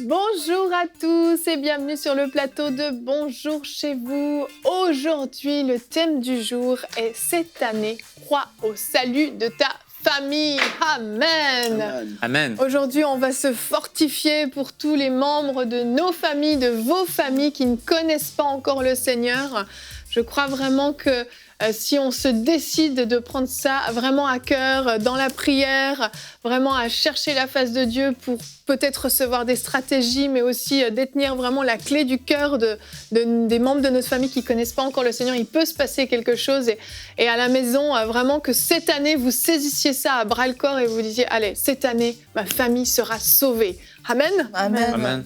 Bonjour à tous et bienvenue sur le plateau de Bonjour chez vous. Aujourd'hui, le thème du jour est « Cette année, crois au salut de ta famille ». Amen. Amen. Aujourd'hui, on va se fortifier pour tous les membres de nos familles, de vos familles qui ne connaissent pas encore le Seigneur. Je crois vraiment que si on se décide de prendre ça vraiment à cœur, dans la prière, vraiment à chercher la face de Dieu pour peut-être recevoir des stratégies, mais aussi détenir vraiment la clé du cœur des membres de notre famille qui ne connaissent pas encore le Seigneur, il peut se passer quelque chose. Et à la maison, vraiment que cette année, vous saisissiez ça à bras-le-corps et vous disiez « Allez, cette année, ma famille sera sauvée ». Amen. Amen. Amen.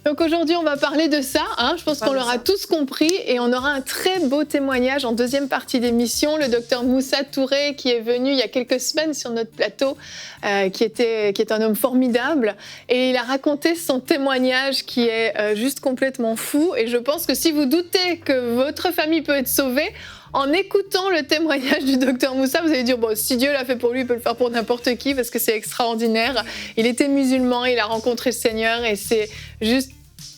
Donc aujourd'hui, on va parler de ça. Je pense qu'on l'aura tous compris et on aura un très beau témoignage en deuxième partie d'émission. Le docteur Moussa Touré, qui est venu il y a quelques semaines sur notre plateau, qui est un homme formidable. Et il a raconté son témoignage qui est juste complètement fou. Et je pense que si vous doutez que votre famille peut être sauvée, en écoutant le témoignage du docteur Moussa, vous allez dire, bon, si Dieu l'a fait pour lui, il peut le faire pour n'importe qui, parce que c'est extraordinaire. Il était musulman, il a rencontré le Seigneur, et c'est juste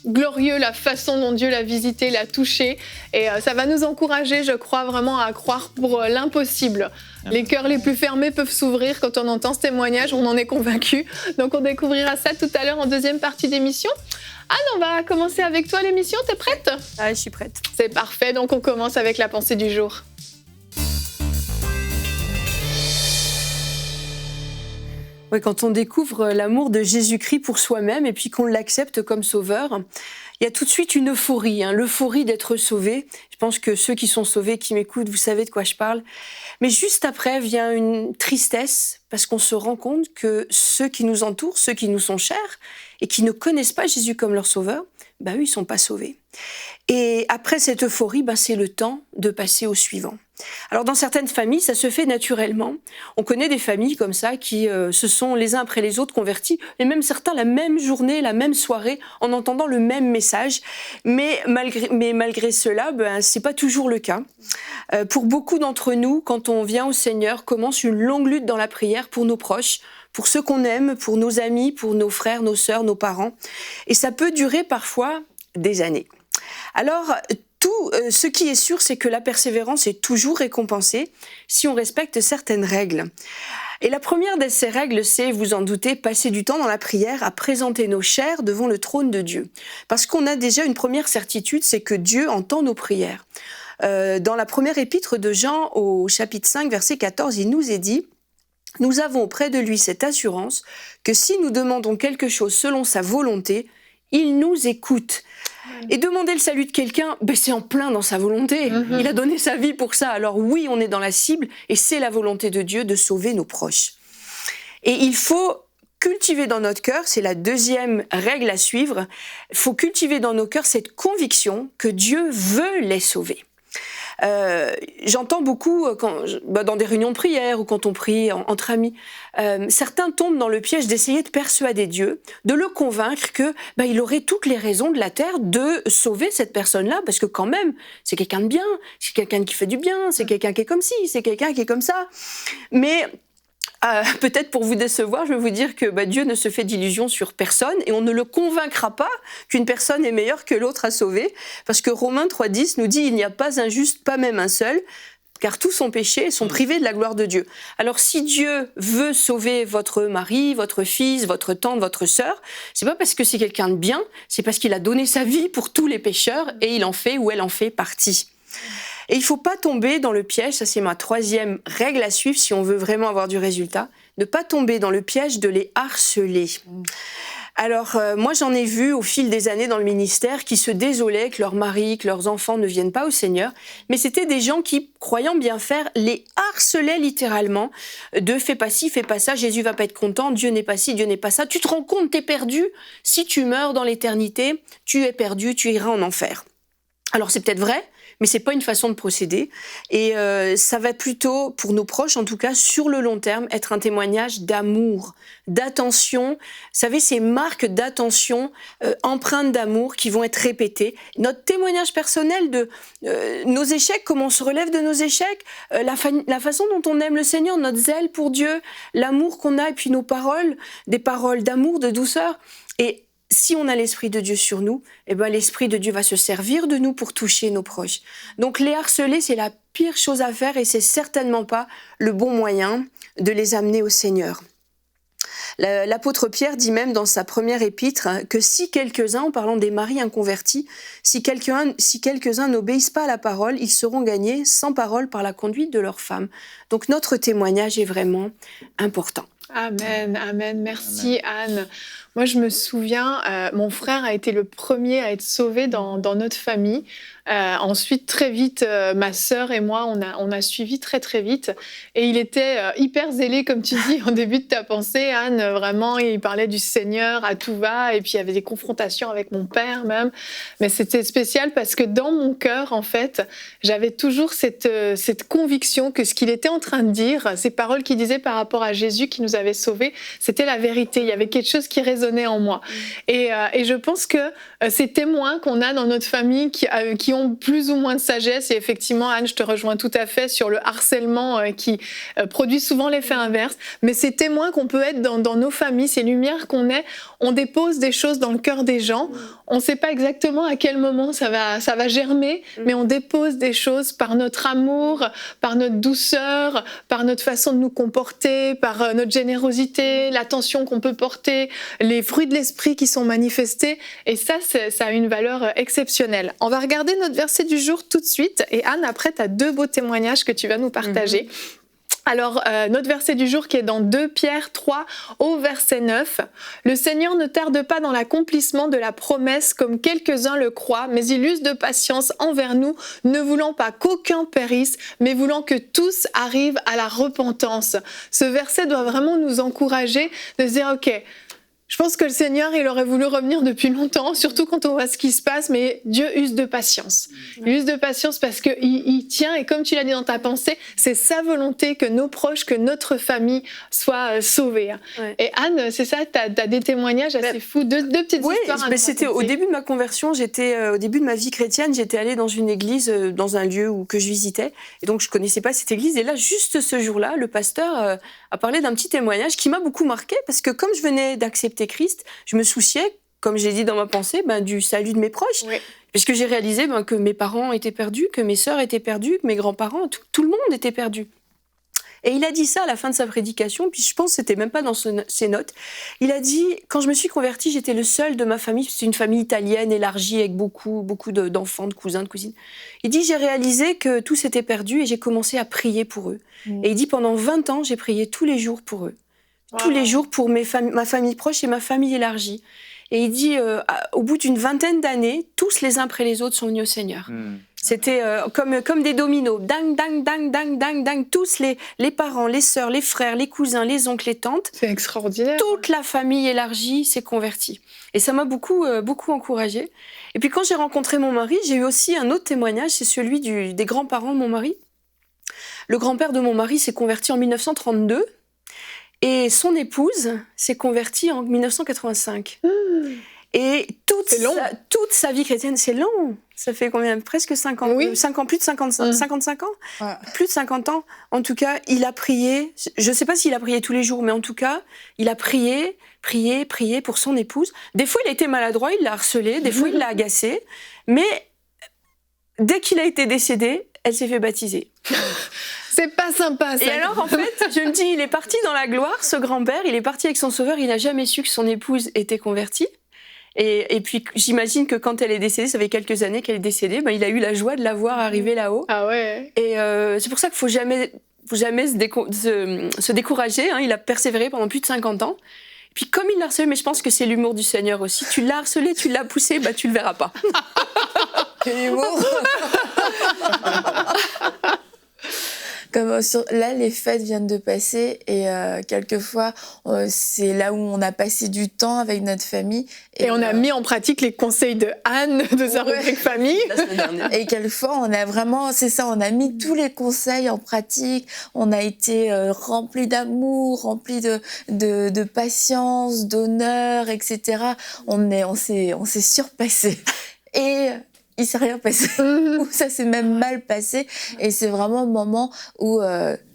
glorieux la façon dont Dieu l'a visité, l'a touché. Et ça va nous encourager, je crois, vraiment à croire pour l'impossible. Les cœurs les plus fermés peuvent s'ouvrir quand on entend ce témoignage, on en est convaincu. Donc on découvrira ça tout à l'heure en deuxième partie d'émission. Anne, on va commencer avec toi l'émission, t'es prête ? Ah, je suis prête. C'est parfait, donc on commence avec la pensée du jour. Ouais, quand on découvre l'amour de Jésus-Christ pour soi-même et puis qu'on l'accepte comme sauveur, il y a tout de suite une euphorie, l'euphorie d'être sauvé. Je pense que ceux qui sont sauvés, qui m'écoutent, vous savez de quoi je parle. Mais juste après vient une tristesse parce qu'on se rend compte que ceux qui nous entourent, ceux qui nous sont chers et qui ne connaissent pas Jésus comme leur sauveur, eux, ils ne sont pas sauvés. Et après cette euphorie, c'est le temps de passer au suivant. Alors dans certaines familles, ça se fait naturellement. On connaît des familles comme ça qui se sont les uns après les autres convertis, et même certains la même journée, la même soirée, en entendant le même message. Mais malgré cela, c'est pas toujours le cas. Pour beaucoup d'entre nous, quand on vient au Seigneur, commence une longue lutte dans la prière pour nos proches, pour ceux qu'on aime, pour nos amis, pour nos frères, nos sœurs, nos parents. Et ça peut durer parfois des années. Alors, tout ce qui est sûr, c'est que la persévérance est toujours récompensée si on respecte certaines règles. Et la première de ces règles, c'est, vous en doutez, passer du temps dans la prière à présenter nos chairs devant le trône de Dieu. Parce qu'on a déjà une première certitude, c'est que Dieu entend nos prières. Dans la première épître de Jean, au chapitre 5, verset 14, il nous est dit « Nous avons auprès de lui cette assurance que si nous demandons quelque chose selon sa volonté, il nous écoute. » Et demander le salut de quelqu'un, c'est en plein dans sa volonté. Il a donné sa vie pour ça. Alors oui, on est dans la cible et c'est la volonté de Dieu de sauver nos proches. Et il faut cultiver dans notre cœur, c'est la deuxième règle à suivre, il faut cultiver dans nos cœurs cette conviction que Dieu veut les sauver. J'entends beaucoup dans des réunions de prière ou quand on prie entre amis, certains tombent dans le piège d'essayer de persuader Dieu, de le convaincre que il aurait toutes les raisons de la terre de sauver cette personne-là, parce que quand même, c'est quelqu'un de bien, c'est quelqu'un qui fait du bien, c'est quelqu'un qui est comme ci, c'est quelqu'un qui est comme ça. Mais peut-être pour vous décevoir, je vais vous dire que Dieu ne se fait d'illusions sur personne et on ne le convaincra pas qu'une personne est meilleure que l'autre à sauver, parce que Romains 3,10 nous dit « Il n'y a pas un juste, pas même un seul ». Car tous ont péché et sont privés de la gloire de Dieu. Alors si Dieu veut sauver votre mari, votre fils, votre tante, votre sœur, c'est pas parce que c'est quelqu'un de bien, c'est parce qu'il a donné sa vie pour tous les pécheurs et il en fait ou elle en fait partie. Et il ne faut pas tomber dans le piège, ça c'est ma troisième règle à suivre si on veut vraiment avoir du résultat, ne pas tomber dans le piège de les harceler. Alors, moi, j'en ai vu au fil des années dans le ministère qui se désolaient que leurs maris, que leurs enfants ne viennent pas au Seigneur. Mais c'était des gens qui, croyant bien faire, les harcelaient littéralement de « fais pas ci, fais pas ça, Jésus va pas être content, Dieu n'est pas ci, Dieu n'est pas ça. Tu te rends compte, t'es perdu. Si tu meurs dans l'éternité, tu es perdu, tu iras en enfer. » Alors, c'est peut-être vrai, mais c'est pas une façon de procéder. Et ça va plutôt, pour nos proches en tout cas, sur le long terme, être un témoignage d'amour, d'attention. Vous savez, ces marques d'attention, empreintes d'amour qui vont être répétées. Notre témoignage personnel de nos échecs, comment on se relève de nos échecs, la façon dont on aime le Seigneur, notre zèle pour Dieu, l'amour qu'on a et puis nos paroles, des paroles d'amour, de douceur. Et si on a l'Esprit de Dieu sur nous, eh ben, l'Esprit de Dieu va se servir de nous pour toucher nos proches. Donc les harceler, c'est la pire chose à faire et c'est certainement pas le bon moyen de les amener au Seigneur. L'apôtre Pierre dit même dans sa première épître que si quelques-uns, en parlant des maris inconvertis, si quelques-uns n'obéissent pas à la parole, ils seront gagnés sans parole par la conduite de leurs femmes. Donc notre témoignage est vraiment important. Amen, amen. Merci Anne. Moi, je me souviens, mon frère a été le premier à être sauvé dans notre famille. Ensuite, très vite, ma sœur et moi, on a suivi très très vite. Et il était hyper zélé, comme tu dis, au début de ta pensée, Anne. Vraiment, il parlait du Seigneur à tout va. Et puis, il y avait des confrontations avec mon père même. Mais c'était spécial parce que dans mon cœur, en fait, j'avais toujours cette conviction que ce qu'il était en train de dire, ces paroles qu'il disait par rapport à Jésus qui nous avait sauvés, c'était la vérité. Il y avait quelque chose qui résonnait en moi. Et je pense que ces témoins qu'on a dans notre famille qui ont plus ou moins de sagesse, et effectivement, Anne, je te rejoins tout à fait sur le harcèlement qui produit souvent l'effet inverse, mais ces témoins qu'on peut être dans nos familles, ces lumières qu'on est, on dépose des choses dans le cœur des gens, on ne sait pas exactement à quel moment ça va germer, mais on dépose des choses par notre amour, par notre douceur, par notre façon de nous comporter, par notre générosité, l'attention qu'on peut porter, les fruits de l'esprit qui sont manifestés, et ça a une valeur exceptionnelle. On va regarder notre verset du jour tout de suite, et Anne, après, tu as 2 beaux témoignages que tu vas nous partager. Alors, notre verset du jour qui est dans 2 Pierre 3 au verset 9. « Le Seigneur ne tarde pas dans l'accomplissement de la promesse comme quelques-uns le croient, mais il use de patience envers nous, ne voulant pas qu'aucun périsse, mais voulant que tous arrivent à la repentance. » Ce verset doit vraiment nous encourager de se dire « Ok, je pense que le Seigneur, il aurait voulu revenir depuis longtemps, surtout quand on voit ce qui se passe, mais Dieu use de patience. Il use de patience parce qu'il tient, et comme tu l'as dit dans ta pensée, c'est sa volonté que nos proches, que notre famille soit sauvée. Ouais. Et Anne, c'est ça, tu as des témoignages assez fous, deux petites histoires. Oui, c'était au début de ma conversion, au début de ma vie chrétienne, j'étais allée dans une église, dans un lieu que je visitais, et donc je ne connaissais pas cette église, et là, juste ce jour-là, le pasteur a parlé d'un petit témoignage qui m'a beaucoup marqué, parce que comme je venais d'accepter Christ, je me souciais, comme j'ai dit dans ma pensée, du salut de mes proches. Oui. Puisque j'ai réalisé que mes parents étaient perdus, que mes sœurs étaient perdues, que mes grands-parents, tout le monde était perdu. Et il a dit ça à la fin de sa prédication, puis je pense que c'était même pas dans ses notes. Il a dit, quand je me suis convertie, j'étais le seul de ma famille, c'est une famille italienne élargie avec beaucoup d'enfants, de cousins, de cousines. Il dit, j'ai réalisé que tous étaient perdus et j'ai commencé à prier pour eux. Et il dit, pendant 20 ans, j'ai prié tous les jours pour eux. Wow. Tous les jours pour ma famille proche et ma famille élargie. Et il dit, au bout d'une 20aine d'années, tous les uns après les autres sont venus au Seigneur. C'était comme des dominos. Dang, dang, dang, dang, dang, dang. Tous les parents, les sœurs, les frères, les cousins, les oncles, les tantes. C'est extraordinaire. Toute la famille élargie s'est convertie. Et ça m'a beaucoup encouragée. Et puis quand j'ai rencontré mon mari, j'ai eu aussi un autre témoignage, c'est celui des grands-parents de mon mari. Le grand-père de mon mari s'est converti en 1932. Et son épouse s'est convertie en 1985. Et toute sa vie chrétienne, c'est long. Ça fait combien? Presque 50, oui. 5 ans, plus de 55 ans. Ouais. Plus de 50 ans. En tout cas, il a prié. Je ne sais pas s'il a prié tous les jours, mais en tout cas, il a prié pour son épouse. Des fois, il a été maladroit, il l'a harcelé. Des fois, il l'a agacé. Mais dès qu'il a été décédé, elle s'est fait baptiser. C'est pas sympa, ça. Et alors, en fait, je me dis, il est parti dans la gloire, ce grand-père, il est parti avec son sauveur, il n'a jamais su que son épouse était convertie. Et puis, j'imagine que quand elle est décédée, ça fait quelques années qu'elle est décédée, il a eu la joie de la voir arriver là-haut. Ah ouais. Et c'est pour ça qu'il ne faut jamais se décourager. Il a persévéré pendant plus de 50 ans. Et puis, comme il l'a harcelé, mais je pense que c'est l'humour du Seigneur aussi. Tu l'as harcelé, tu l'as poussé, tu le verras pas. Quel humour. Comme là, les fêtes viennent de passer et quelquefois, c'est là où on a passé du temps avec notre famille. Et on a mis en pratique les conseils de Anne de sa rubrique famille. Et quelquefois, on a vraiment, c'est ça, on a mis tous les conseils en pratique. On a été remplis d'amour, remplis de patience, d'honneur, etc. On s'est surpassé. Et il s'est rien passé, ou ça s'est même mal passé, et c'est vraiment un moment où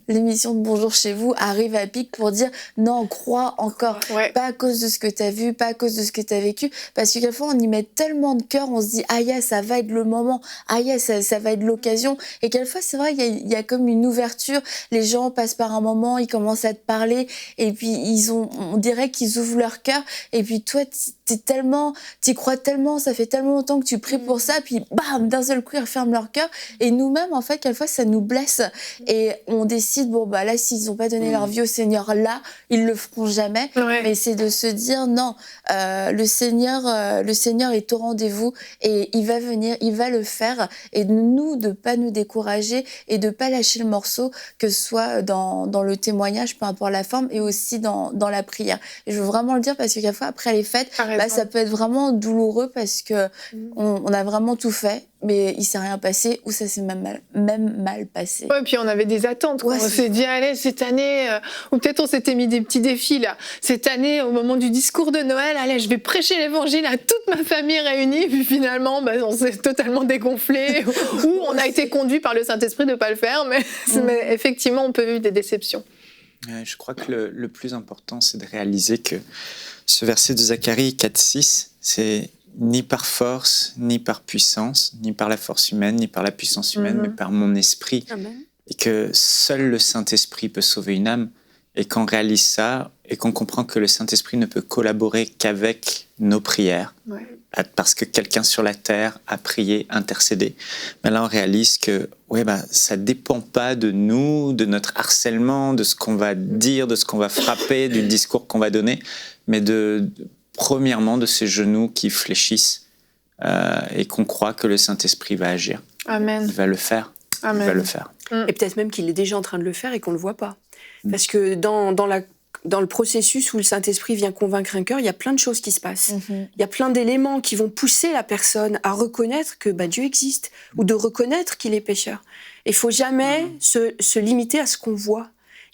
l'émission de Bonjour chez vous arrive à pic pour dire non, crois encore, pas à cause de ce que tu as vu, pas à cause de ce que tu as vécu, parce que quelquefois on y met tellement de cœur, on se dit ah yeah, ça va être le moment, ah yeah, ça va être l'occasion, et quelquefois c'est vrai, il y a comme une ouverture, les gens passent par un moment, ils commencent à te parler, et puis on dirait qu'ils ouvrent leur cœur, et puis toi t'y crois tellement, ça fait tellement longtemps que tu pries pour ça, puis bam, d'un seul coup ils referment leur cœur, et nous-mêmes en fait quelquefois ça nous blesse, et on décide bon bah là s'ils n'ont pas donné leur vie au Seigneur là, ils le feront jamais, mais c'est de se dire non, le Seigneur est au rendez-vous, et il va venir, il va le faire, et nous de pas nous décourager et de pas lâcher le morceau, que ce soit dans le témoignage, peu importe la forme, et aussi dans la prière. Et je veux vraiment le dire parce que quelquefois après les fêtes, ça peut être vraiment douloureux parce que on a vraiment tout fait, mais il s'est rien passé, ou ça s'est même mal passé. Ouais, puis on avait des attentes. On s'est dit, allez, cette année, ou peut-être on s'était mis des petits défis là. Cette année, au moment du discours de Noël, allez, je vais prêcher l'évangile à toute ma famille réunie. Puis finalement, on s'est totalement dégonflé, ou on a été conduit par le Saint-Esprit de ne pas le faire. Mais effectivement, on peut vivre des déceptions. Je crois que le plus important, c'est de réaliser que ce verset de Zacharie 4,6, c'est ni par force, ni par puissance, ni par la force humaine, ni par la puissance humaine, mais par mon esprit. Amen. Et que seul le Saint-Esprit peut sauver une âme. Et qu'on réalise ça, et qu'on comprend que le Saint-Esprit ne peut collaborer qu'avec nos prières. Parce que quelqu'un sur la terre a prié, intercédé. Mais là, on réalise que ça ne dépend pas de nous, de notre harcèlement, de ce qu'on va dire, de ce qu'on va frapper, du discours qu'on va donner, mais premièrement de ces genoux qui fléchissent et qu'on croit que le Saint-Esprit va agir. Amen. Il va le faire. Amen. Il va le faire. Et peut-être même qu'il est déjà en train de le faire et qu'on ne le voit pas. Parce que dans le processus où le Saint-Esprit vient convaincre un cœur, il y a plein de choses qui se passent. Il y a plein d'éléments qui vont pousser la personne à reconnaître que Dieu existe, ou de reconnaître qu'il est pécheur. Il ne faut jamais se limiter à ce qu'on voit.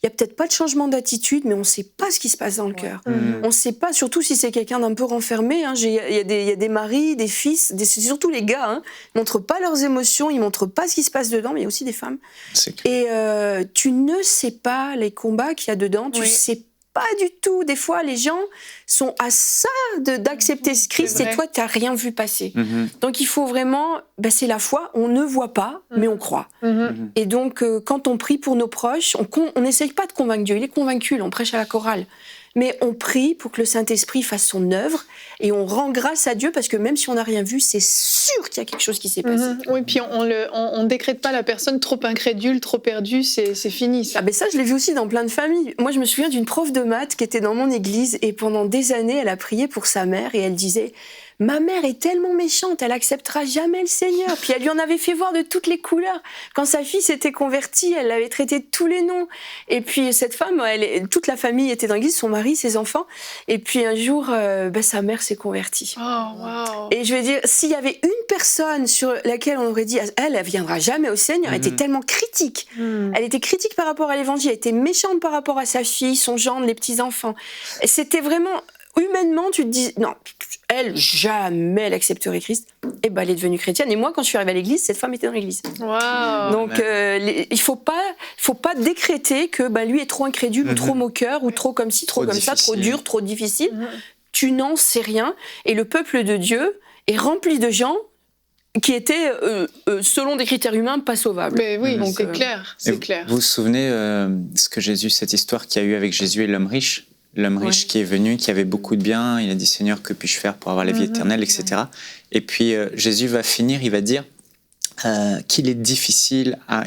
Il n'y a peut-être pas de changement d'attitude, mais on ne sait pas ce qui se passe dans le cœur. On ne sait pas, surtout si c'est quelqu'un d'un peu renfermé. Il y a des maris, des fils, surtout les gars, ils ne montrent pas leurs émotions, ils ne montrent pas ce qui se passe dedans, mais il y a aussi des femmes. Et tu ne sais pas les combats qu'il y a dedans, tu ne sais pas du tout. Des fois, les gens sont à ça d'accepter ce Christ, et toi, tu n'as rien vu passer. Donc, il faut vraiment... c'est la foi, on ne voit pas, mais on croit. Et donc, quand on prie pour nos proches, on n'essaye pas de convaincre Dieu. Il est convaincu, là, on prêche à la chorale. Mais on prie pour que le Saint-Esprit fasse son œuvre, et on rend grâce à Dieu, parce que même si on n'a rien vu, c'est sûr qu'il y a quelque chose qui s'est passé. Oui, puis on décrète pas la personne trop incrédule, trop perdue, c'est fini. Ça. Ça, je l'ai vu aussi dans plein de familles. Moi, je me souviens d'une prof de maths qui était dans mon église, et pendant des années, elle a prié pour sa mère, et elle disait... Ma mère est tellement méchante, elle acceptera jamais le Seigneur. Puis elle lui en avait fait voir de toutes les couleurs. Quand sa fille s'était convertie, elle l'avait traitée de tous les noms. Et puis cette femme, toute la famille était dans l'église, son mari, ses enfants. Et puis un jour, sa mère s'est convertie. Oh, wow. Et je veux dire, s'il y avait une personne sur laquelle on aurait dit, elle viendra jamais au Seigneur, elle était tellement critique. Elle était critique par rapport à l'évangile, elle était méchante par rapport à sa fille, son gendre, les petits-enfants. Et c'était vraiment... Humainement, tu te dis, non, elle, jamais elle accepterait Christ. Et elle est devenue chrétienne. Et moi, quand je suis arrivée à l'église, cette femme était dans l'église. Wow. Donc, il faut pas décréter que lui est trop incrédule, ou trop moqueur, ou trop comme ci, trop comme ça, trop dur, trop difficile. Tu n'en sais rien. Et le peuple de Dieu est rempli de gens qui étaient, selon des critères humains, pas sauvables. Mais oui, donc, c'est clair. Vous vous souvenez cette histoire qu'il y a eu avec Jésus et l'homme riche? L'homme riche qui est venu, qui avait beaucoup de biens, il a dit « Seigneur, que puis-je faire pour avoir la vie éternelle ?» etc. Et puis Jésus va finir, il va dire qu'il est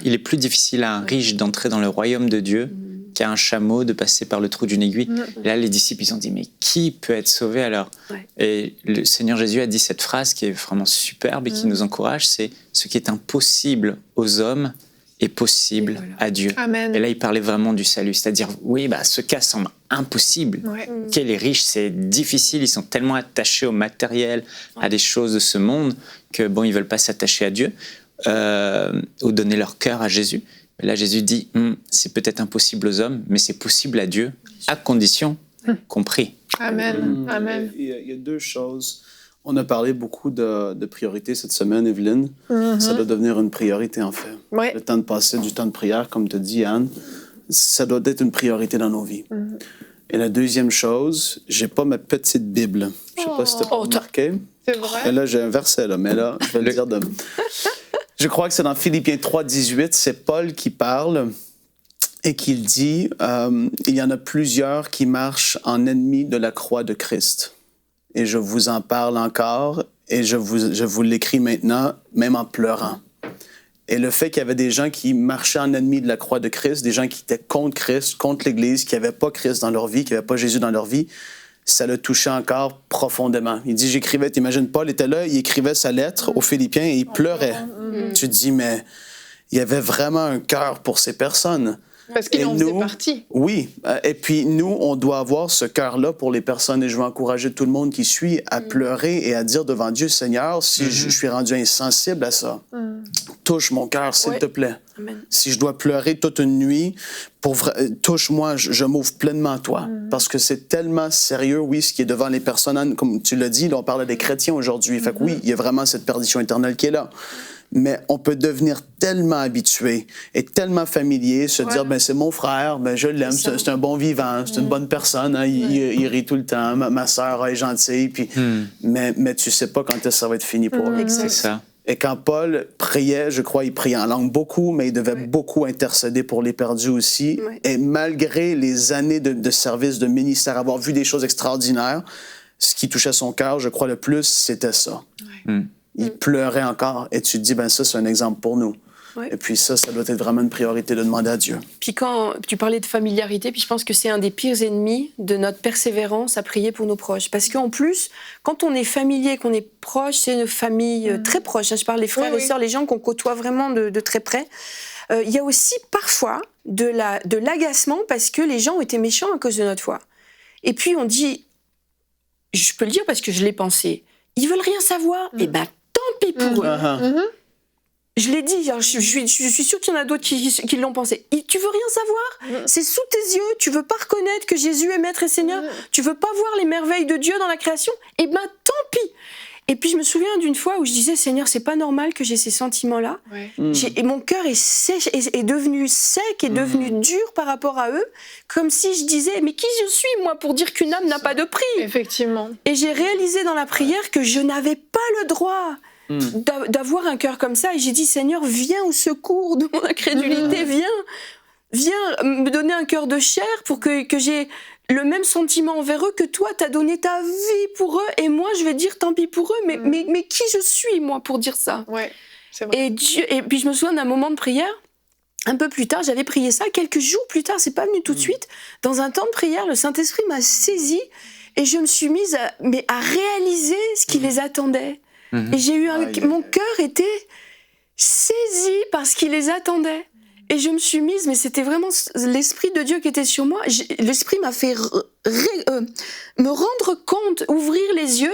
il est plus difficile à un riche d'entrer dans le royaume de Dieu qu'à un chameau de passer par le trou d'une aiguille. Et là, les disciples, ils ont dit « Mais qui peut être sauvé alors ?» Et le Seigneur Jésus a dit cette phrase qui est vraiment superbe et qui nous encourage, c'est « Ce qui est impossible aux hommes est possible à Dieu. » Amen. Et là, il parlait vraiment du salut. C'est-à-dire, ce cas semble impossible. Les riches, c'est difficile. Ils sont tellement attachés au matériel, à des choses de ce monde, que ils veulent pas s'attacher à Dieu ou donner leur cœur à Jésus. Mais là, Jésus dit, c'est peut-être impossible aux hommes, mais c'est possible à Dieu, à condition qu'on prie. Amen. Amen. Il y a deux choses. On a parlé beaucoup de priorités cette semaine, Evelyne. Ça doit devenir une priorité, en fait. Le temps de passer du temps de prière, comme tu dis, Anne. ça doit être une priorité dans nos vies. Et la deuxième chose, j'ai pas ma petite Bible. Je sais pas si tu as remarqué. C'est vrai. Et là, j'ai un verset, là, mais là, je vais le dire de... Je crois que c'est dans Philippiens 3:18, c'est Paul qui parle et qui dit il y en a plusieurs qui marchent en ennemis de la croix de Christ. Et je vous en parle encore et je vous l'écris maintenant, même en pleurant. Et le fait qu'il y avait des gens qui marchaient en ennemi de la croix de Christ, des gens qui étaient contre Christ, contre l'Église, qui n'avaient pas Christ dans leur vie, qui n'avaient pas Jésus dans leur vie, ça le touchait encore profondément. Il dit, j'écrivais, t'imagines, Paul était là, il écrivait sa lettre aux Philippiens et il pleurait. Tu te dis, mais il y avait vraiment un cœur pour ces personnes. Parce qu'il en faisait partie. Oui. Et puis, nous, on doit avoir ce cœur-là pour les personnes. Et je veux encourager tout le monde qui suit à pleurer et à dire devant Dieu, Seigneur, si je suis rendu insensible à ça, touche mon cœur, s'il te plaît. Amen. Si je dois pleurer toute une nuit, touche-moi, je m'ouvre pleinement à toi. Parce que c'est tellement sérieux, oui, ce qui est devant les personnes. Comme tu l'as dit, là, on parle des chrétiens aujourd'hui. Fait que oui, il y a vraiment cette perdition éternelle qui est là. Mais on peut devenir tellement habitué et tellement familier, se dire, ben c'est mon frère, ben je l'aime, c'est un bon vivant, c'est une bonne personne, hein, il rit tout le temps, ma sœur est gentille, puis, mais tu sais pas quand ça va être fini pour eux. C'est ça. Et quand Paul priait, je crois, il priait en langue beaucoup, mais il devait beaucoup intercéder pour les perdus aussi. Et malgré les années de service, de ministère, avoir vu des choses extraordinaires, ce qui touchait son cœur, je crois, le plus, c'était ça. Il pleurait encore. Et tu te dis, ben ça, c'est un exemple pour nous. Et puis ça doit être vraiment une priorité de demander à Dieu. Puis quand tu parlais de familiarité, puis je pense que c'est un des pires ennemis de notre persévérance à prier pour nos proches. Parce qu'en plus, quand on est familier, qu'on est proche, c'est une famille très proche. Je parle des frères et sœurs, les gens qu'on côtoie vraiment de très près. Il y a aussi parfois de l'agacement parce que les gens ont été méchants à cause de notre foi. Et puis on dit, je peux le dire parce que je l'ai pensé, ils veulent rien savoir. Eh ben tant pis pour eux. Je l'ai dit, je suis sûre qu'il y en a d'autres qui l'ont pensé. Tu veux rien savoir? C'est sous tes yeux, tu veux pas reconnaître que Jésus est Maître et Seigneur? Tu veux pas voir les merveilles de Dieu dans la création? Eh ben tant pis! Et puis je me souviens d'une fois où je disais, Seigneur, c'est pas normal que j'ai ces sentiments-là. Et mon cœur est sèche, est devenu sec, est devenu dur par rapport à eux, comme si je disais, mais qui je suis, moi, pour dire qu'une âme n'a pas de prix? Effectivement. Et j'ai réalisé dans la prière que je n'avais pas le droit d'avoir un cœur comme ça. Et j'ai dit, Seigneur, viens au secours de mon incrédulité, viens me donner un cœur de chair pour que j'ai le même sentiment envers eux que toi, t'as donné ta vie pour eux, et moi, je vais dire tant pis pour eux, mais qui je suis, moi, pour dire ça? Ouais, c'est vrai. Et puis je me souviens d'un moment de prière, un peu plus tard, j'avais prié ça, quelques jours plus tard, c'est pas venu tout de suite, dans un temps de prière, le Saint-Esprit m'a saisie, et je me suis mise à réaliser ce qui les attendait. Et j'ai eu mon cœur était saisi par ce qui les attendait. Et je me suis mise, mais c'était vraiment l'Esprit de Dieu qui était sur moi. L'Esprit m'a fait me rendre compte, ouvrir les yeux.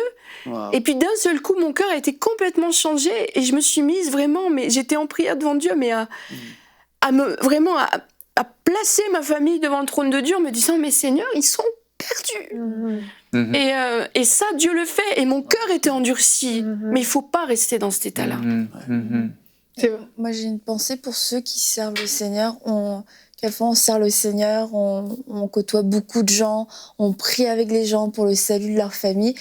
Et puis d'un seul coup, mon cœur a été complètement changé. Et je me suis mise vraiment, mais j'étais en prière devant Dieu, mais à placer ma famille devant le trône de Dieu en me disant, mais Seigneur, ils sont perdus. Et ça, Dieu le fait. Et mon cœur était endurci. Mais il ne faut pas rester dans cet état-là. Moi, j'ai une pensée pour ceux qui servent le Seigneur. Quelquefois, on sert le Seigneur, on côtoie beaucoup de gens, on prie avec les gens pour le salut de leur famille.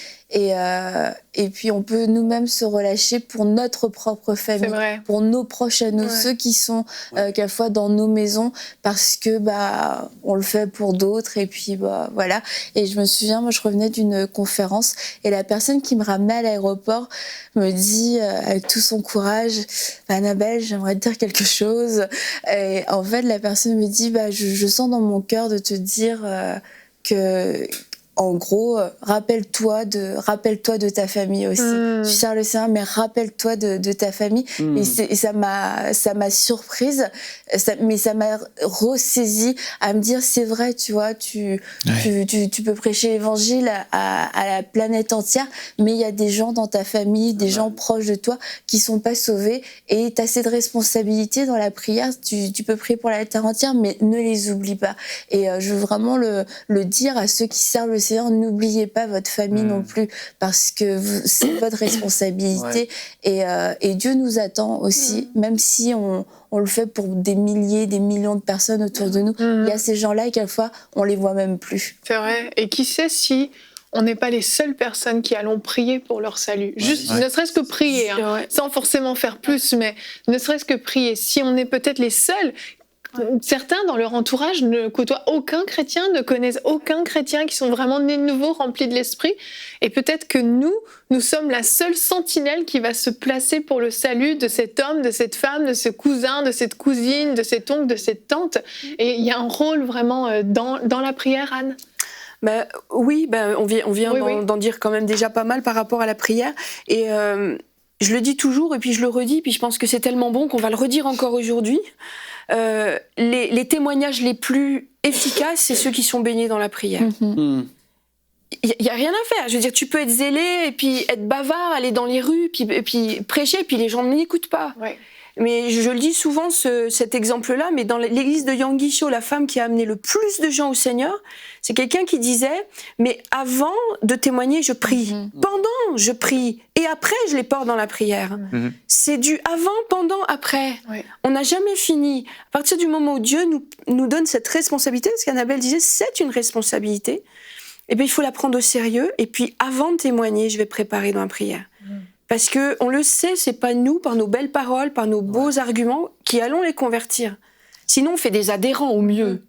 Et puis, on peut nous-mêmes se relâcher pour notre propre famille, pour nos proches à nous, ceux qui sont quelquefois dans nos maisons, parce que on le fait pour d'autres. Et puis, voilà. Et je me souviens, moi, je revenais d'une conférence et la personne qui me ramenait à l'aéroport me dit, avec tout son courage, Annabelle, j'aimerais te dire quelque chose. Et en fait, la personne me dit, je sens dans mon cœur de te dire que... En gros, rappelle-toi de ta famille aussi. Tu sers le Seigneur, mais rappelle-toi de ta famille. Et ça m'a surprise, mais ça m'a ressaisie à me dire, c'est vrai, tu vois, tu peux prêcher l'évangile à la planète entière, mais il y a des gens dans ta famille, des gens proches de toi qui sont pas sauvés, et tu as cette responsabilité dans la prière. Tu peux prier pour la terre entière, mais ne les oublie pas. Et je veux vraiment le dire à ceux qui servent le Seigneur, Seigneur, n'oubliez pas votre famille non plus, parce que c'est votre responsabilité. Et Dieu nous attend aussi, même si on le fait pour des milliers, des millions de personnes autour de nous. Il y a ces gens-là et quelquefois, on les voit même plus. C'est vrai. Et qui sait si on n'est pas les seules personnes qui allons prier pour leur salut. Juste, ne serait-ce que prier, sans forcément faire plus, mais ne serait-ce que prier. Si on est peut-être les seuls, certains dans leur entourage ne côtoient aucun chrétien, ne connaissent aucun chrétien, qui sont vraiment nés de nouveau, remplis de l'esprit. Et peut-être que nous sommes la seule sentinelle qui va se placer pour le salut de cet homme, de cette femme, de ce cousin, de cette cousine, de cet oncle, de cette tante. Et il y a un rôle vraiment dans la prière, Anne. Oui, on vient d'en dire quand même déjà pas mal par rapport à la prière. Et je le dis toujours, et puis je le redis, puis je pense que c'est tellement bon qu'on va le redire encore aujourd'hui. Les témoignages les plus efficaces, c'est ceux qui sont baignés dans la prière. Il n'y a rien à faire. Je veux dire, tu peux être zélé, et puis être bavard, aller dans les rues, et puis prêcher, et puis les gens ne m'écoutent pas. Ouais. Mais je le dis souvent, cet exemple-là, mais dans l'église de Yangisho, la femme qui a amené le plus de gens au Seigneur, c'est quelqu'un qui disait, mais avant de témoigner, je prie. Pendant, je prie. Et après, je les porte dans la prière. C'est du avant, pendant, après. Ouais. On n'a jamais fini. À partir du moment où Dieu nous donne cette responsabilité, ce qu'Annabelle disait, c'est une responsabilité, et bien il faut la prendre au sérieux. Et puis, avant de témoigner, je vais préparer dans la prière. Parce que on le sait, c'est pas nous, par nos belles paroles, par nos beaux arguments, qui allons les convertir. Sinon, on fait des adhérents au mieux.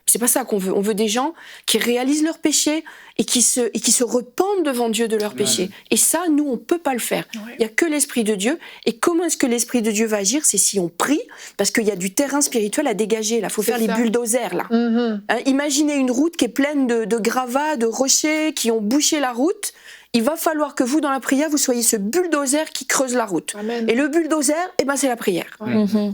C'est pas ça qu'on veut. On veut des gens qui réalisent leurs péchés et qui se repentent devant Dieu de leurs péchés. Et ça, nous, on peut pas le faire. Il y a que l'Esprit de Dieu. Et comment est-ce que l'Esprit de Dieu va agir? C'est si on prie, parce qu'il y a du terrain spirituel à dégager. Là, faut faire les bulldozers là. Imaginez une route qui est pleine de gravats, de rochers qui ont bouché la route. Il va falloir que vous, dans la prière, vous soyez ce bulldozer qui creuse la route. Amen. Et le bulldozer, c'est la prière.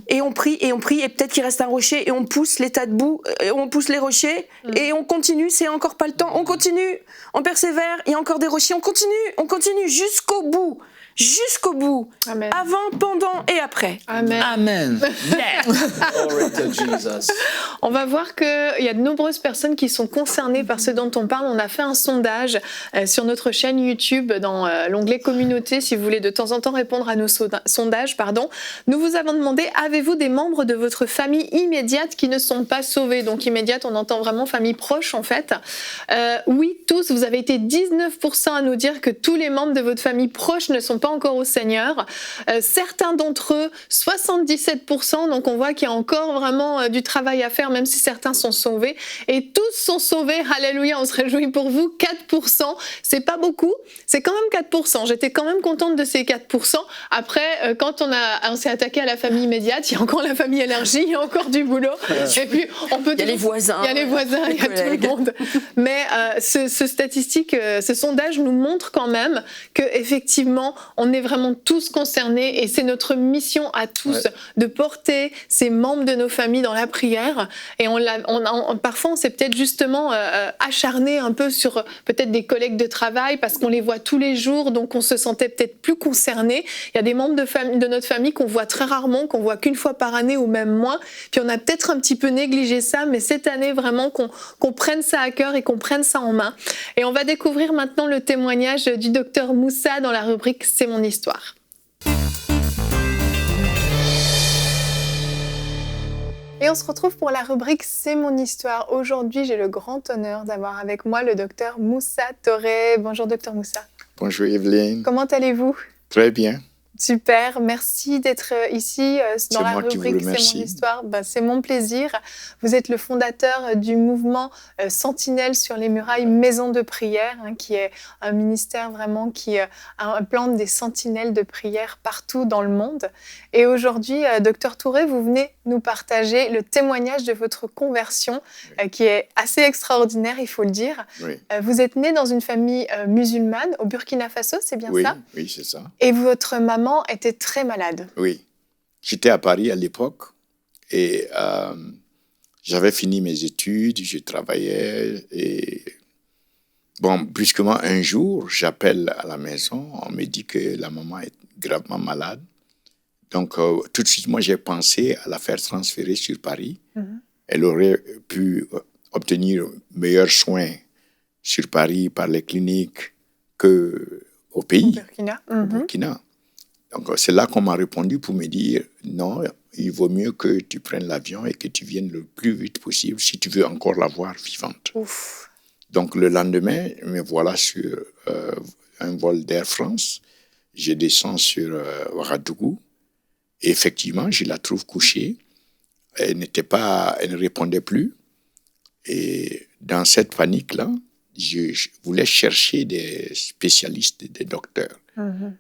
Et on prie, et peut-être qu'il reste un rocher, et on pousse les tas de boue, et on pousse les rochers, et on continue, c'est encore pas le temps, on continue, on persévère, il y a encore des rochers, on continue jusqu'au bout. Jusqu'au bout. Amen. Avant, pendant et après. Amen. Amen. Glory to Jesus. On va voir qu'il y a de nombreuses personnes qui sont concernées par ce dont on parle. On a fait un sondage sur notre chaîne YouTube dans l'onglet Communauté, si vous voulez de temps en temps répondre à nos sondages. Nous vous avons demandé, avez-vous des membres de votre famille immédiate qui ne sont pas sauvés? Donc immédiate, on entend vraiment famille proche en fait. Oui, tous, vous avez été 19% à nous dire que tous les membres de votre famille proche ne sont pas encore au Seigneur. Certains d'entre eux, 77%, donc on voit qu'il y a encore vraiment du travail à faire, même si certains sont sauvés. Et tous sont sauvés, alléluia, on se réjouit pour vous, 4%. C'est pas beaucoup, c'est quand même 4%. J'étais quand même contente de ces 4%. Après, quand on s'est attaqué à la famille immédiate, il y a encore la famille élargie, il y a encore du boulot. Et puis, il y a les voisins. Il y a les voisins, il y a tout le monde. Mais ce sondage nous montre quand même qu'effectivement, on est vraiment tous concernés et c'est notre mission à tous de porter ces membres de nos familles dans la prière. Et parfois, on s'est peut-être justement acharné un peu sur peut-être des collègues de travail parce qu'on les voit tous les jours, donc on se sentait peut-être plus concernés. Il y a des membres de notre famille qu'on voit très rarement, qu'on voit qu'une fois par année ou même moins. Puis on a peut-être un petit peu négligé ça, mais cette année, vraiment qu'on prenne ça à cœur et qu'on prenne ça en main. Et on va découvrir maintenant le témoignage du docteur Moussa dans la rubrique « C'est mon histoire ». Et on se retrouve pour la rubrique « C'est mon histoire ». Aujourd'hui, j'ai le grand honneur d'avoir avec moi le docteur Moussa Touré. Bonjour docteur Moussa. Bonjour Evelyne. Comment allez-vous? Très bien. Super, merci d'être ici dans la rubrique « C'est mon histoire ». C'est mon plaisir. Vous êtes le fondateur du mouvement Sentinelle sur les murailles, Maison de prière, qui est un ministère vraiment qui implante des sentinelles de prière partout dans le monde. Et aujourd'hui, docteur Touré, vous venez nous partager le témoignage de votre conversion, qui est assez extraordinaire, il faut le dire. Oui. Vous êtes né dans une famille musulmane au Burkina Faso, c'est bien ça? Oui, c'est ça. Et votre maman était très malade. Oui. J'étais à Paris à l'époque et j'avais fini mes études, je travaillais et brusquement un jour, j'appelle à la maison, on me dit que la maman est gravement malade. Donc tout de suite, moi j'ai pensé à la faire transférer sur Paris. Elle aurait pu obtenir meilleurs soins sur Paris par les cliniques qu'au pays, Burkina. au Burkina. Donc, c'est là qu'on m'a répondu pour me dire non, il vaut mieux que tu prennes l'avion et que tu viennes le plus vite possible si tu veux encore la voir vivante. Ouf. Donc, le lendemain, me voilà sur un vol d'Air France. Je descends sur Ouagadougou. Et effectivement, je la trouve couchée. Elle ne répondait plus. Et dans cette panique-là, je voulais chercher des spécialistes, des docteurs.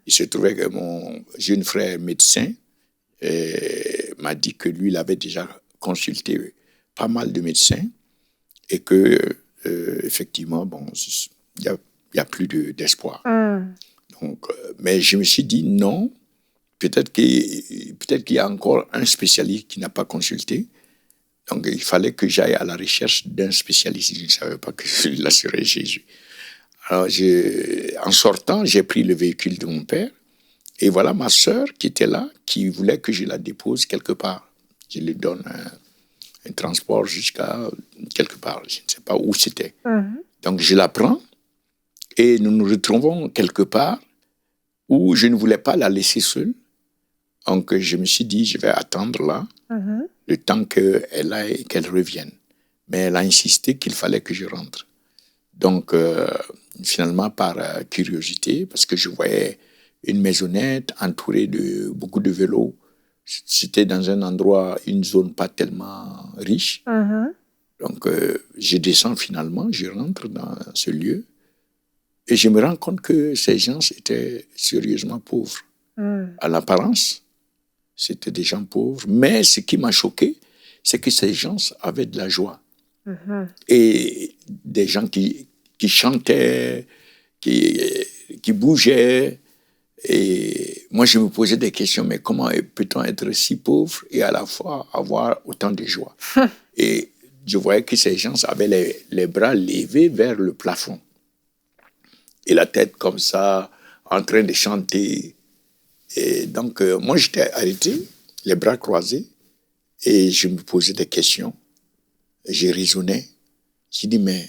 Il se trouvait que mon jeune frère médecin m'a dit que lui, il avait déjà consulté pas mal de médecins et que, effectivement, bon, il y a plus d'espoir. Donc, mais je me suis dit non, peut-être qu'il y a encore un spécialiste qui n'a pas consulté. Donc, il fallait que j'aille à la recherche d'un spécialiste. Je ne savais pas que celui-là serait Jésus. Alors, en sortant, j'ai pris le véhicule de mon père. Et voilà ma sœur qui était là, qui voulait que je la dépose quelque part. Je lui donne un transport jusqu'à quelque part. Je ne sais pas où c'était. Donc, je la prends et nous nous retrouvons quelque part où je ne voulais pas la laisser seule. Donc, je me suis dit, je vais attendre là, le temps qu'elle aille, qu'elle revienne. Mais elle a insisté qu'il fallait que je rentre. Donc, finalement, par curiosité, parce que je voyais une maisonnette entourée de beaucoup de vélos. C'était dans un endroit, une zone pas tellement riche. Donc, je descends finalement, je rentre dans ce lieu et je me rends compte que ces gens étaient sérieusement pauvres. À l'apparence, c'était des gens pauvres. Mais ce qui m'a choqué, c'est que ces gens avaient de la joie. Et des gens qui chantaient, qui bougeaient. Et moi, je me posais des questions, mais comment peut-on être si pauvre et à la fois avoir autant de joie? Et je voyais que ces gens avaient les bras levés vers le plafond. Et la tête comme ça, en train de chanter. Et donc, moi, j'étais arrêté, les bras croisés, et je me posais des questions. Je raisonnais. J'ai dit, mais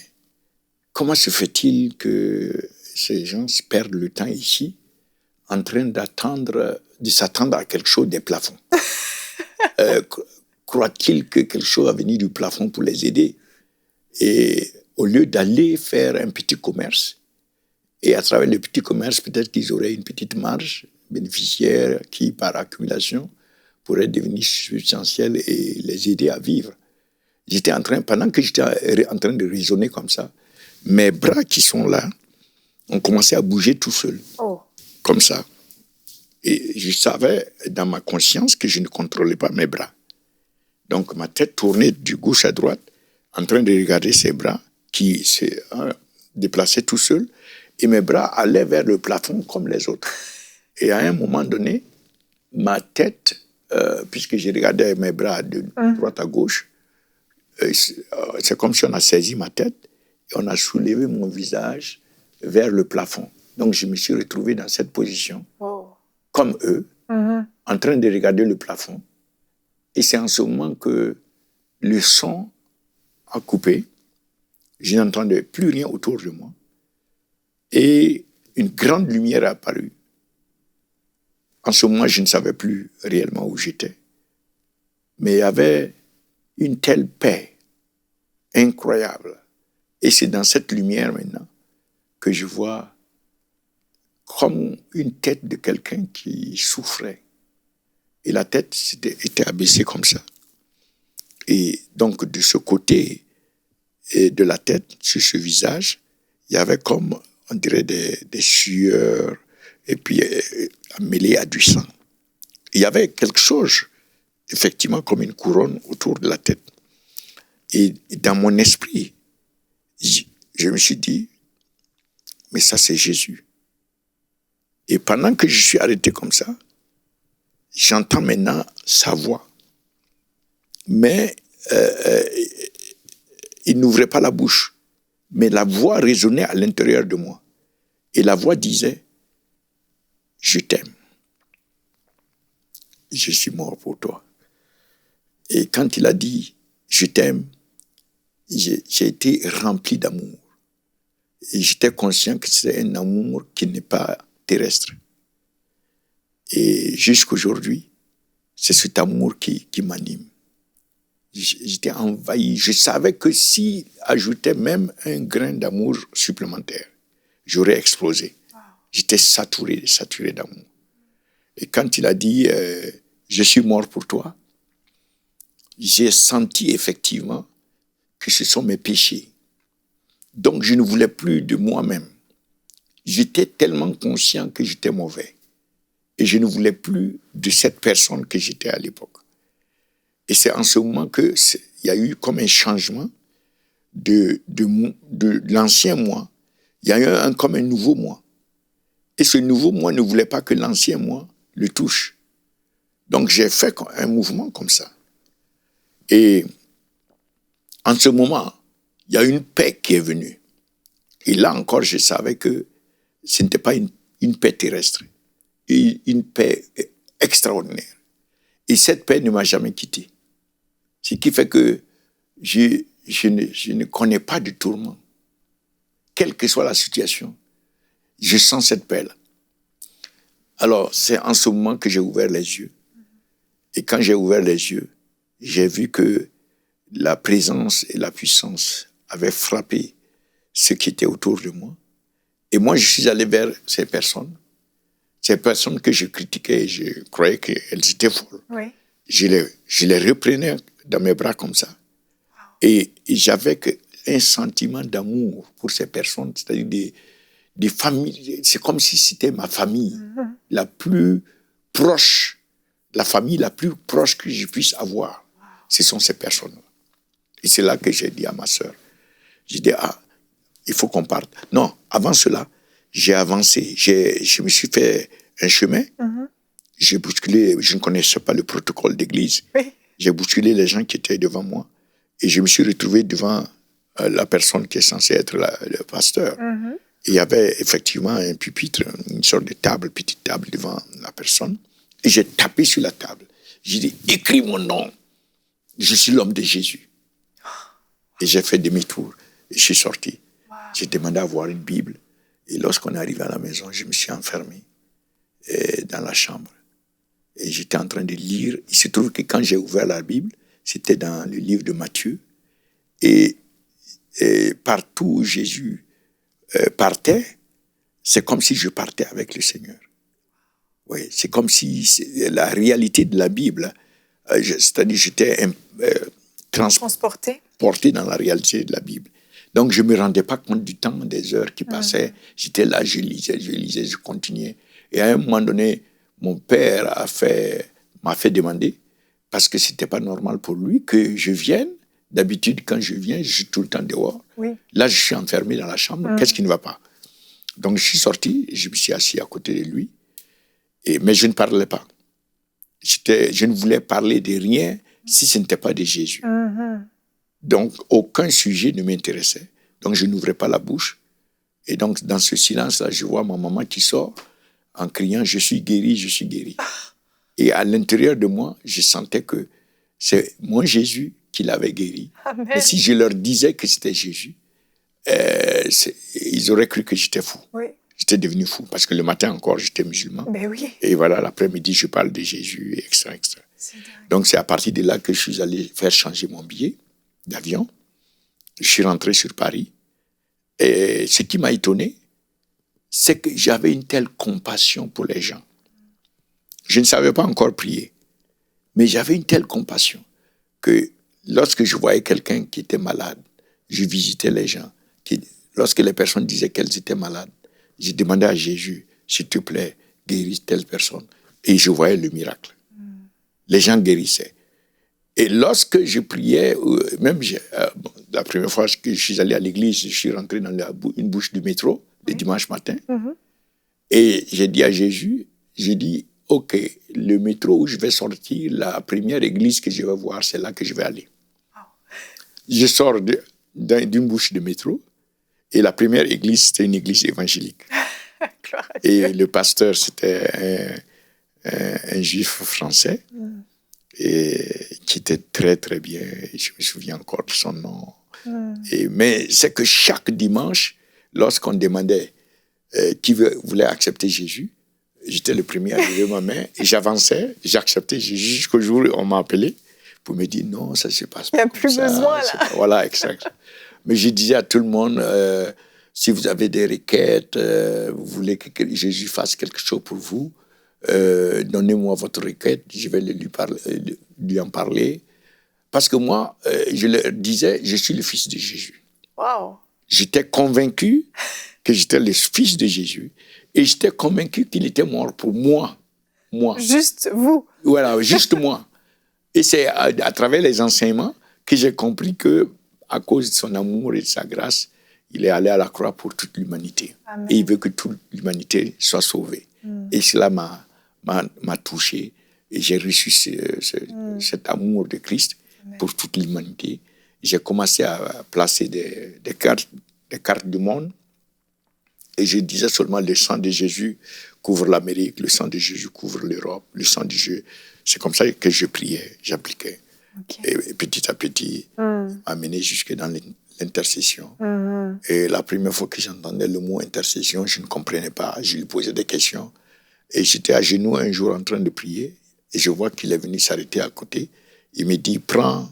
comment se fait-il que ces gens perdent le temps ici en train de s'attendre à quelque chose des plafonds? Croient-ils que quelque chose va venir du plafond pour les aider? Et au lieu d'aller faire un petit commerce, et à travers le petit commerce, peut-être qu'ils auraient une petite marge bénéficiaire qui, par accumulation, pourrait devenir substantielle et les aider à vivre. Pendant que j'étais en train de raisonner comme ça, mes bras qui sont là ont commencé à bouger tout seuls, comme ça. Et je savais dans ma conscience que je ne contrôlais pas mes bras. Donc ma tête tournait de gauche à droite, en train de regarder ces bras qui se déplaçaient tout seuls, et mes bras allaient vers le plafond comme les autres. Et à un moment donné, ma tête, puisque je regardais mes bras de droite à gauche, c'est comme si on a saisi ma tête et on a soulevé mon visage vers le plafond. Donc je me suis retrouvé dans cette position, comme eux, en train de regarder le plafond. Et c'est en ce moment que le son a coupé. Je n'entendais plus rien autour de moi. Et une grande lumière est apparue. En ce moment, je ne savais plus réellement où j'étais. Mais il y avait une telle paix incroyable. Et c'est dans cette lumière maintenant que je vois comme une tête de quelqu'un qui souffrait. Et la tête était abaissée comme ça. Et donc, de ce côté de la tête, sur ce visage, il y avait comme, on dirait, des sueurs, et puis mêlées à du sang. Il y avait quelque chose, effectivement, comme une couronne autour de la tête. Et dans mon esprit, je me suis dit, mais ça, c'est Jésus. Et pendant que je suis arrêté comme ça, j'entends maintenant sa voix. Mais il n'ouvrait pas la bouche. Mais la voix résonnait à l'intérieur de moi. Et la voix disait, je t'aime. Je suis mort pour toi. Et quand il a dit, je t'aime, j'ai été rempli d'amour. Et j'étais conscient que c'est un amour qui n'est pas terrestre. Et jusqu'aujourd'hui, c'est cet amour qui m'anime. J'étais envahi. Je savais que si ajoutait même un grain d'amour supplémentaire, j'aurais explosé. J'étais saturé d'amour. Et quand il a dit je suis mort pour toi, j'ai senti effectivement que ce sont mes péchés. Donc je ne voulais plus de moi-même. J'étais tellement conscient que j'étais mauvais. Et je ne voulais plus de cette personne que j'étais à l'époque. Et c'est en ce moment qu'il y a eu comme un changement de l'ancien moi. Il y a eu comme un nouveau moi. Et ce nouveau moi ne voulait pas que l'ancien moi le touche. Donc j'ai fait un mouvement comme ça. Et en ce moment, il y a une paix qui est venue. Et là encore, je savais que ce n'était pas une paix terrestre, une paix extraordinaire. Et cette paix ne m'a jamais quitté. Ce qui fait que je ne connais pas de tourment. Quelle que soit la situation, je sens cette paix-là. Alors, c'est en ce moment que j'ai ouvert les yeux. Et quand j'ai ouvert les yeux, j'ai vu que la présence et la puissance avaient frappé ceux qui étaient autour de moi. Et moi, je suis allé vers ces personnes que je critiquais, je croyais qu'elles étaient folles. Oui. Je les reprenais dans mes bras comme ça. Wow. Et j'avais un sentiment d'amour pour ces personnes, c'est-à-dire des familles. C'est comme si c'était ma famille la plus proche, la famille la plus proche que je puisse avoir. Wow. Ce sont ces personnes-là. Et c'est là que j'ai dit à ma sœur, j'ai dit, il faut qu'on parte. Non, avant cela, j'ai avancé. Je me suis fait un chemin. J'ai bousculé, je ne connaissais pas le protocole d'église. Oui. J'ai bousculé les gens qui étaient devant moi. Et je me suis retrouvé devant la personne qui est censée être le pasteur. Et il y avait effectivement un pupitre, une sorte de table, petite table devant la personne. Et j'ai tapé sur la table. J'ai dit, écris mon nom. Je suis l'homme de Jésus. Et j'ai fait demi-tour. Et je suis sorti. Wow. J'ai demandé à voir une Bible. Et lorsqu'on est arrivé à la maison, je me suis enfermé dans la chambre. Et j'étais en train de lire. Il se trouve que quand j'ai ouvert la Bible, c'était dans le livre de Matthieu. Et partout où Jésus partait, c'est comme si je partais avec le Seigneur. Oui, c'est comme si la réalité de la Bible, c'est-à-dire j'étais transporté dans la réalité de la Bible. Donc je ne me rendais pas compte du temps, des heures qui passaient. J'étais là, je lisais, je continuais. Et à un moment donné, mon père m'a fait demander, parce que ce n'était pas normal pour lui que je vienne. D'habitude, quand je viens, je suis tout le temps dehors. Oui. Là, je suis enfermé dans la chambre. Qu'est-ce qui ne va pas? Donc, je suis sorti, je me suis assis à côté de lui. Mais je ne parlais pas. Je ne voulais parler de rien si ce n'était pas de Jésus. Donc, aucun sujet ne m'intéressait. Donc, je n'ouvrais pas la bouche. Et donc, dans ce silence-là, je vois ma maman qui sort en criant « Je suis guéri, je suis guéri ». Et à l'intérieur de moi, je sentais que c'est mon Jésus qui l'avait guéri. Amen. Et si je leur disais que c'était Jésus, ils auraient cru que j'étais fou. Oui. J'étais devenu fou, parce que le matin encore, j'étais musulman. Ben oui. Et voilà, l'après-midi, je parle de Jésus, etc. etc. Donc, c'est à partir de là que je suis allé faire changer mon billet d'avion. Je suis rentré sur Paris. Et ce qui m'a étonné, c'est que j'avais une telle compassion pour les gens. Je ne savais pas encore prier, mais j'avais une telle compassion que lorsque je voyais quelqu'un qui était malade, je visitais les gens. Lorsque les personnes disaient qu'elles étaient malades, je demandais à Jésus, s'il te plaît, guéris telle personne. Et je voyais le miracle. Les gens guérissaient. Et lorsque je priais, même la première fois que je suis allé à l'église, je suis rentré dans une bouche du métro le dimanche matin. Et j'ai dit à Jésus, j'ai dit, OK, le métro où je vais sortir, la première église que je vais voir, c'est là que je vais aller. Je sors d'une bouche de métro et la première église, c'était une église évangélique. Et le pasteur, c'était un juif français et qui était très, très bien. Je me souviens encore de son nom. Mais c'est que chaque dimanche, lorsqu'on demandait qui voulait accepter Jésus, j'étais le premier à lever ma main et j'avançais, j'acceptais Jésus jusqu'au jour où on m'a appelé pour me dire non, ça ne se passe pas. Il n'y a plus besoin là. Voilà, exact. Mais je disais à tout le monde, si vous avez des requêtes, vous voulez que Jésus fasse quelque chose pour vous, donnez-moi votre requête, je vais lui en parler. Parce que moi, je leur disais, je suis le fils de Jésus. Wow. J'étais convaincu que j'étais le fils de Jésus et j'étais convaincu qu'il était mort pour moi. Juste vous. Voilà, juste moi. Et c'est à travers les enseignements que j'ai compris que, à cause de son amour et de sa grâce, il est allé à la croix pour toute l'humanité. Amen. Et il veut que toute l'humanité soit sauvée. Et cela m'a touché. Et j'ai reçu cet amour de Christ pour toute l'humanité. J'ai commencé à placer des cartes du monde. Et je disais seulement, le sang de Jésus couvre l'Amérique, le sang de Jésus couvre l'Europe, le sang de Jésus. C'est comme ça que je priais, j'appliquais. Okay. Et petit à petit, amené jusque dans l'intercession. Et la première fois que j'entendais le mot intercession, je ne comprenais pas. Je lui posais des questions. Et j'étais à genoux un jour en train de prier. Et je vois qu'il est venu s'arrêter à côté. Il me dit, prends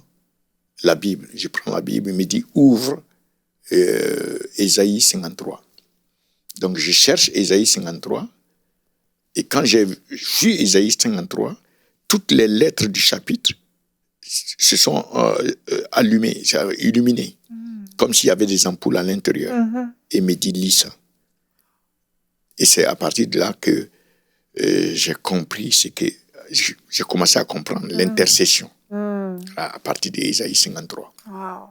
la Bible. Je prends la Bible. Il me dit, ouvre Ésaïe 53. Donc je cherche Ésaïe 53. Et quand j'ai vu Ésaïe 53, toutes les lettres du chapitre se sont illuminées, comme s'il y avait des ampoules à l'intérieur. Et me dit, lis ça. Et c'est à partir de là que j'ai compris j'ai commencé à comprendre l'intercession à partir d'Ésaïe 53. Wow.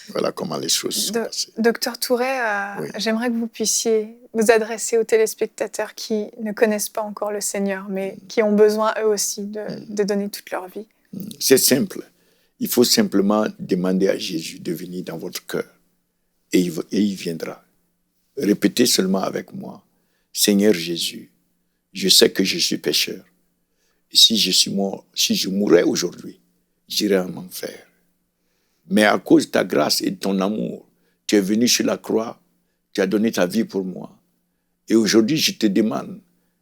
Voilà comment les choses sont passées. Docteur Touret, oui. J'aimerais que vous puissiez vous adresser aux téléspectateurs qui ne connaissent pas encore le Seigneur, mais qui ont besoin eux aussi de donner toute leur vie. C'est simple. Il faut simplement demander à Jésus de venir dans votre cœur et il viendra. Répétez seulement avec moi, Seigneur Jésus, je sais que je suis pécheur. Et si je mourais aujourd'hui, j'irais en enfer. Mais à cause de ta grâce et de ton amour, tu es venu sur la croix, tu as donné ta vie pour moi. Et aujourd'hui, je te demande,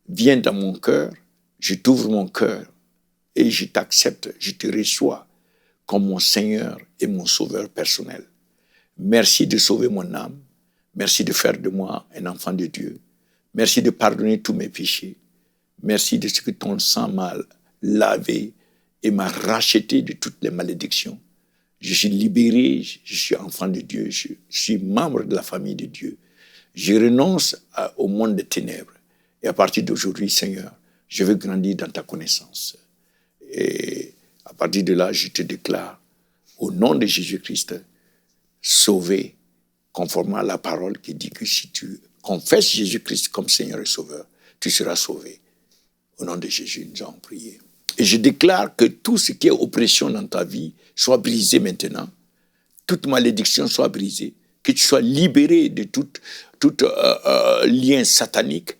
viens dans mon cœur, je t'ouvre mon cœur et je t'accepte, je te reçois comme mon Seigneur et mon Sauveur personnel. Merci de sauver mon âme. Merci de faire de moi un enfant de Dieu. Merci de pardonner tous mes péchés. Merci de ce que ton sang m'a lavé et m'a racheté de toutes les malédictions. Je suis libéré, je suis enfant de Dieu, je suis membre de la famille de Dieu. Je renonce au monde des ténèbres. Et à partir d'aujourd'hui, Seigneur, je veux grandir dans ta connaissance. Et à partir de là, je te déclare, au nom de Jésus-Christ, sauvé, conformément à la parole qui dit que si tu confesses Jésus-Christ comme Seigneur et Sauveur, tu seras sauvé. Au nom de Jésus, nous avons prié. Et je déclare que tout ce qui est oppression dans ta vie soit brisé maintenant. Toute malédiction soit brisée. Que tu sois libéré de tout lien satanique.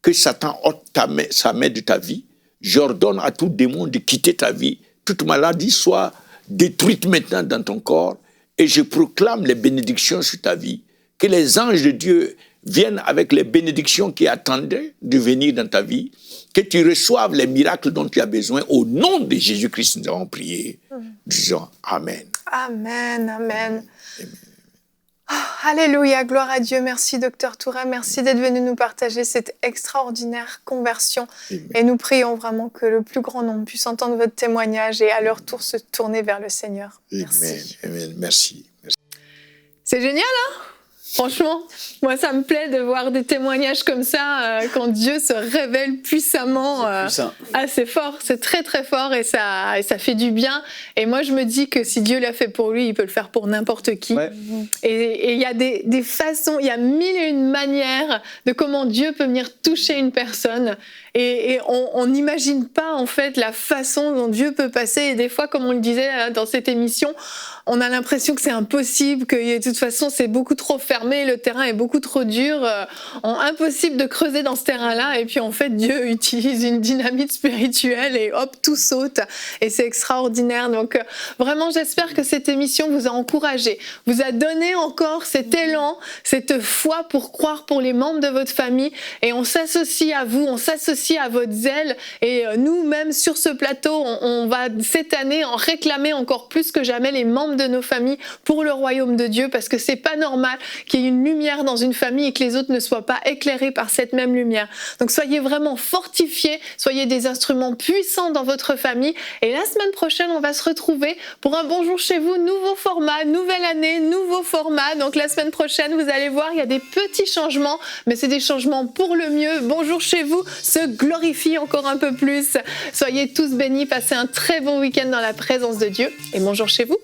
Que Satan ôte sa main de ta vie. J'ordonne à tout démon de quitter ta vie. Toute maladie soit détruite maintenant dans ton corps. Et je proclame les bénédictions sur ta vie. Que les anges de Dieu viennent avec les bénédictions qui attendaient de venir dans ta vie. Que tu reçoives les miracles dont tu as besoin. Au nom de Jésus-Christ, nous avons prié. Disons Amen. Amen, amen. Oh, alléluia, gloire à Dieu. Merci, Docteur Touret. Merci d'être venu nous partager cette extraordinaire conversion. Amen. Et nous prions vraiment que le plus grand nombre puisse entendre votre témoignage et à leur tour se tourner vers le Seigneur. Merci. Amen. Merci. C'est génial, hein ? Franchement, moi, ça me plaît de voir des témoignages comme ça, quand Dieu se révèle puissamment. C'est fort, c'est très, très fort et ça fait du bien. Et moi, je me dis que si Dieu l'a fait pour lui, il peut le faire pour n'importe qui. Ouais. Et il y a des façons, il y a mille et une manières de comment Dieu peut venir toucher une personne. Et on n'imagine pas, en fait, la façon dont Dieu peut passer. Et des fois, comme on le disait dans cette émission, on a l'impression que c'est impossible, que de toute façon, c'est beaucoup trop fermé. fermé, le terrain est beaucoup trop dur, impossible de creuser dans ce terrain-là. Et puis en fait, Dieu utilise une dynamite spirituelle et hop, tout saute. Et c'est extraordinaire. Donc vraiment, j'espère que cette émission vous a encouragé, vous a donné encore cet élan, cette foi pour croire pour les membres de votre famille. Et on s'associe à vous, on s'associe à votre zèle. Et nous-mêmes, sur ce plateau, on va cette année en réclamer encore plus que jamais les membres de nos familles pour le royaume de Dieu, parce que c'est pas normal qu'il y ait une lumière dans une famille et que les autres ne soient pas éclairés par cette même lumière. Donc soyez vraiment fortifiés, soyez des instruments puissants dans votre famille. Et la semaine prochaine, on va se retrouver pour un Bonjour chez vous, nouveau format, nouvelle année, nouveau format. Donc la semaine prochaine, vous allez voir, il y a des petits changements, mais c'est des changements pour le mieux. Bonjour chez vous se glorifie encore un peu plus. Soyez tous bénis, passez un très bon week-end dans la présence de Dieu et bonjour chez vous.